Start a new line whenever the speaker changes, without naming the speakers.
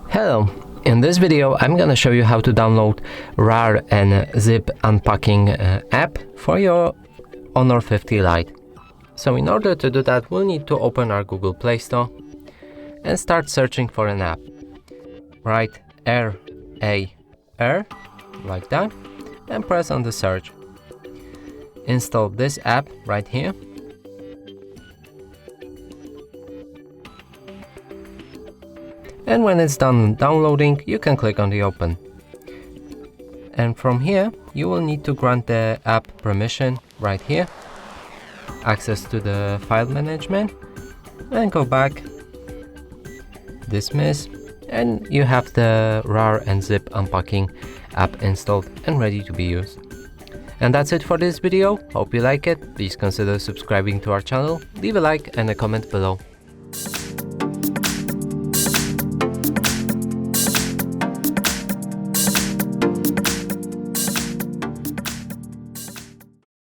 Hello, in this video I'm gonna show you how to download RAR and zip unpacking app for your Honor 50 Lite. So in order to do that, we'll need to open our Google Play Store and start searching for an app. Write RAR like that and press on the search. Install this app right here. And when it's done downloading, you can click on the open. And from here, you will need to grant the app permission right here, access to the file management, and go back, dismiss, and you have the RAR and zip unpacking app installed and ready to be used. And that's it for this video. Hope you like it. Please consider subscribing to our channel, leave a like and a comment below.